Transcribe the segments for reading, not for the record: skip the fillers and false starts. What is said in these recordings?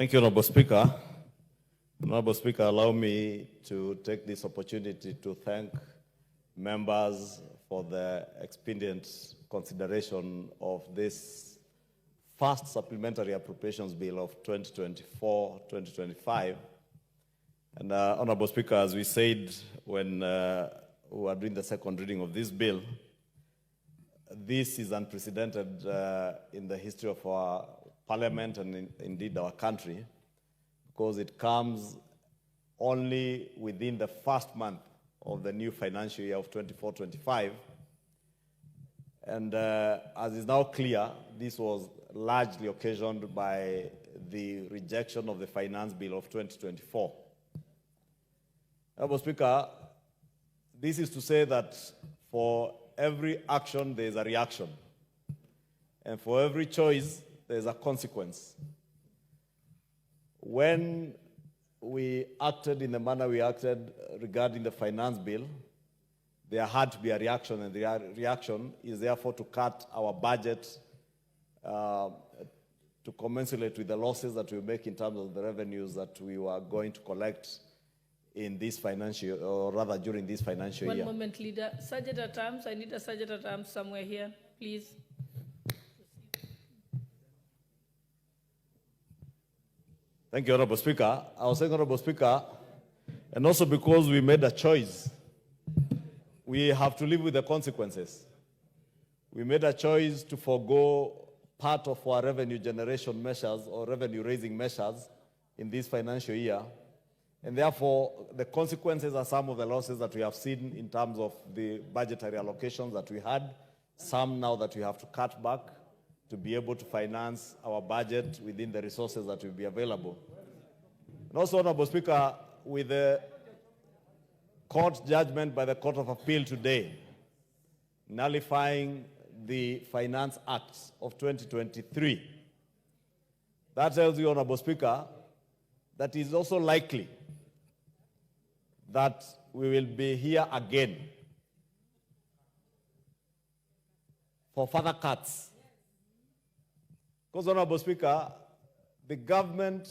Thank you, Honorable Speaker. Honorable Speaker, allow me to take this opportunity to thank members for the expedient consideration of this first supplementary appropriations bill of 2024-2025. And Honorable Speaker, as we said when we were doing the second reading of this bill, this is unprecedented in the history of our Parliament and indeed our country, because it comes only within the first month of the new financial year of 24-25. And as is now clear, this was largely occasioned by the rejection of the Finance Bill of 2024. Honorable Speaker, this is to say that for every action there is a reaction, and for every choice there is a consequence. When we acted in the manner we acted regarding the Finance Bill, there had to be a reaction, and the reaction is therefore to cut our budget to commensurate with the losses that we make in terms of the revenues that we were going to collect in this financial, or rather during this financial year. One moment, Leader. Sergeant at Arms, I need a Sergeant at Arms somewhere here, please. Thank you, Honorable Speaker. I was saying, Honorable Speaker, and also because we made a choice, we have to live with the consequences. We made a choice to forego part of our revenue generation measures or revenue raising measures in this financial year. And therefore, the consequences are some of the losses that we have seen in terms of the budgetary allocations that we had, some now that we have to cut back to be able to finance our budget within the resources that will be available. And also, Honorable Speaker, with the court judgment by the Court of Appeal today, nullifying the Finance Act of 2023, that tells you, Honorable Speaker, that it is also likely that we will be here again for further cuts. Because, Honorable Speaker, the government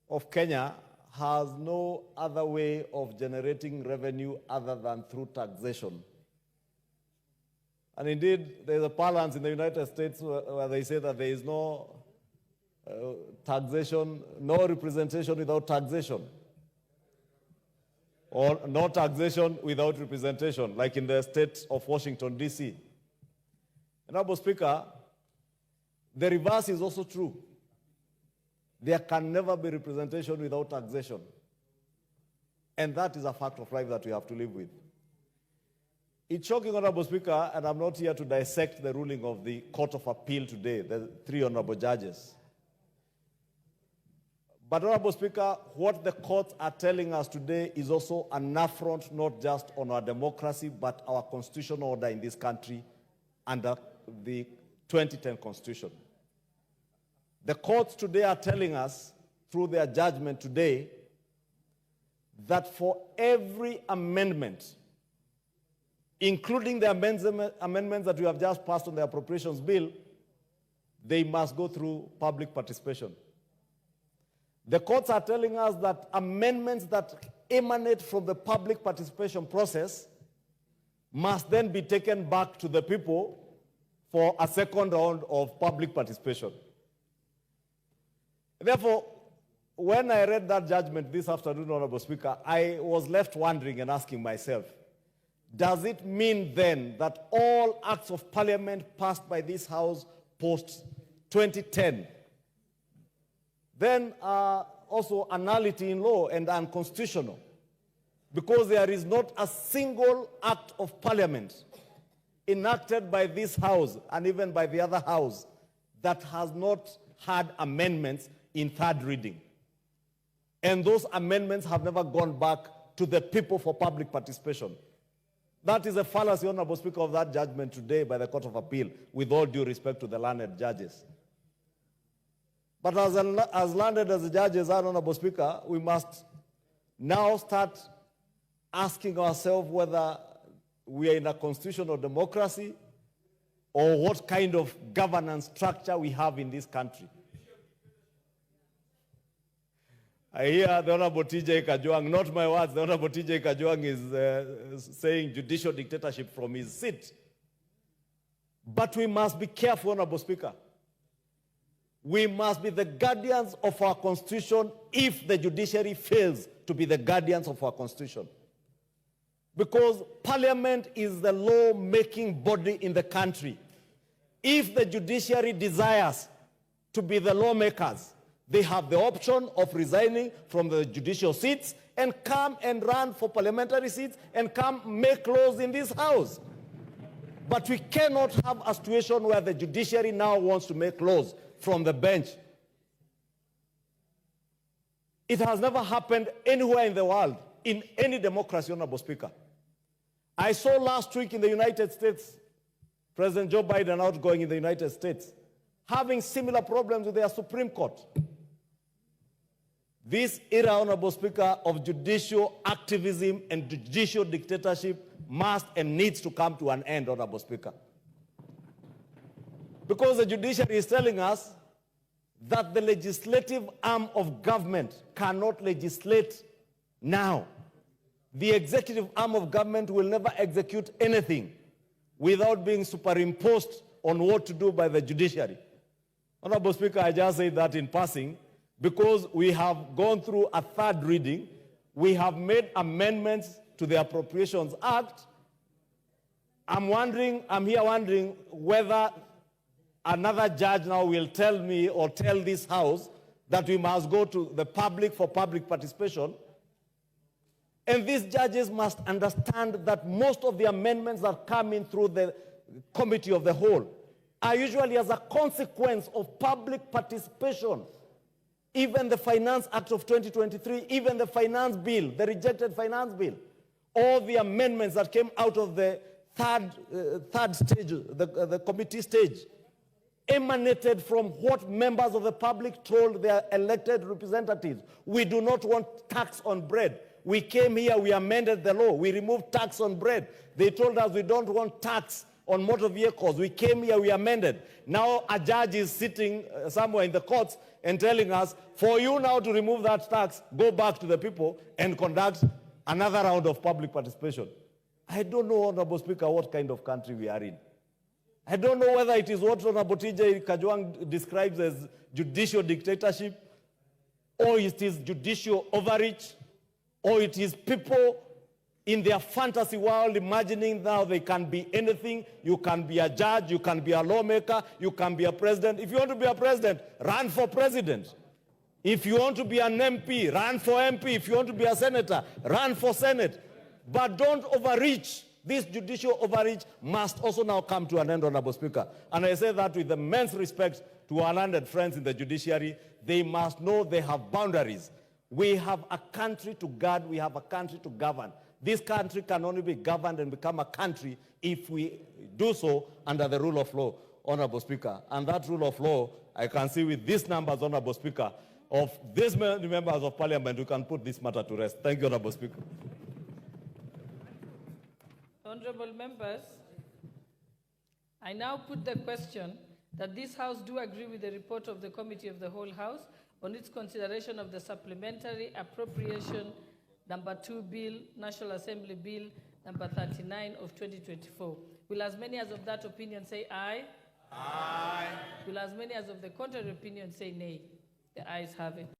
of Kenya has no other way of generating revenue other than through taxation. And indeed, there is a parlance in the United States where they say that there is no taxation, no representation without taxation, or no taxation without representation, like in the state of Washington, D.C. Honorable Speaker, the reverse is also true. There can never be representation without taxation. And that is a fact of life that we have to live with. It's shocking, Honorable Speaker, and I'm not here to dissect the ruling of the Court of Appeal today, the three honorable judges. But, Honorable Speaker, what the courts are telling us today is also an affront not just on our democracy, but our constitutional order in this country under the 2010 Constitution. The courts today are telling us, through their judgment today, that for every amendment, including the amendments that we have just passed on the appropriations bill, they must go through public participation. The courts are telling us that amendments that emanate from the public participation process must then be taken back to the people for a second round of public participation. Therefore, when I read that judgment this afternoon, Honorable Speaker, I was left wondering and asking myself, does it mean then that all acts of parliament passed by this House post-2010 then are also a nullity in law and unconstitutional, because there is not a single act of parliament enacted by this House and even by the other House that has not had amendments in third reading. And those amendments have never gone back to the people for public participation. That is a fallacy, Honorable Speaker, of that judgment today by the Court of Appeal, with all due respect to the learned judges. But as learned as the judges are, Honorable Speaker, we must now start asking ourselves whether we are in a constitutional democracy or what kind of governance structure we have in this country. I hear the Honorable TJ Kajwang, not my words, the Honorable TJ Kajwang is saying judicial dictatorship from his seat. But we must be careful, Honorable Speaker. We must be the guardians of our Constitution if the judiciary fails to be the guardians of our Constitution. Because Parliament is the law-making body in the country. If the judiciary desires to be the lawmakers, they have the option of resigning from the judicial seats and come and run for parliamentary seats and come make laws in this house. But we cannot have a situation where the judiciary now wants to make laws from the bench. It has never happened anywhere in the world, in any democracy, Honorable Speaker. I saw last week in the United States, President Joe Biden outgoing in the United States, having similar problems with their Supreme Court. This era, Honorable Speaker, of judicial activism and judicial dictatorship must and needs to come to an end, Honorable Speaker. Because the judiciary is telling us that the legislative arm of government cannot legislate now. The executive arm of government will never execute anything without being superimposed on what to do by the judiciary. Honorable Speaker, I just say that in passing because we have gone through a third reading. We have made amendments to the Appropriations Act. I'm here wondering whether another judge now will tell me or tell this House that we must go to the public for public participation. And these judges must understand that most of the amendments that come in through the Committee of the Whole are usually as a consequence of public participation. Even the Finance Act of 2023, even the Finance Bill, the rejected Finance Bill, all the amendments that came out of the third stage, the committee stage, emanated from what members of the public told their elected representatives. We do not want tax on bread. We came here, we amended the law, we removed tax on bread. They told us we don't want tax on motor vehicles. We came here, we amended. Now a judge is sitting somewhere in the courts and telling us, for you now to remove that tax, go back to the people and conduct another round of public participation. I don't know, Honorable Speaker, what kind of country we are in. I don't know whether it is what Honorable TJ Kajwang describes as judicial dictatorship, or it is judicial overreach, or it is people in their fantasy world imagining now they can be anything. You can be a judge, you can be a lawmaker, you can be a president. If you want to be a president, run for president. If you want to be an MP, run for MP. If you want to be a senator, run for Senate. But don't overreach. This judicial overreach must also now come to an end, Honorable Speaker. And I say that with immense respect to our learned friends in the judiciary. They must know they have boundaries. We have a country to guard, we have a country to govern. This country can only be governed and become a country if we do so under the rule of law, Honorable Speaker. And that rule of law, I can see with these numbers, Honorable Speaker, of these members of Parliament, we can put this matter to rest. Thank you, Honorable Speaker. Honorable members, I now put the question that this House do agree with the report of the Committee of the Whole House on its consideration of the Supplementary Appropriation Number 2 Bill, National Assembly Bill Number 39 of 2024. Will as many as of that opinion say aye? Aye. Will as many as of the contrary opinion say nay? The ayes have it.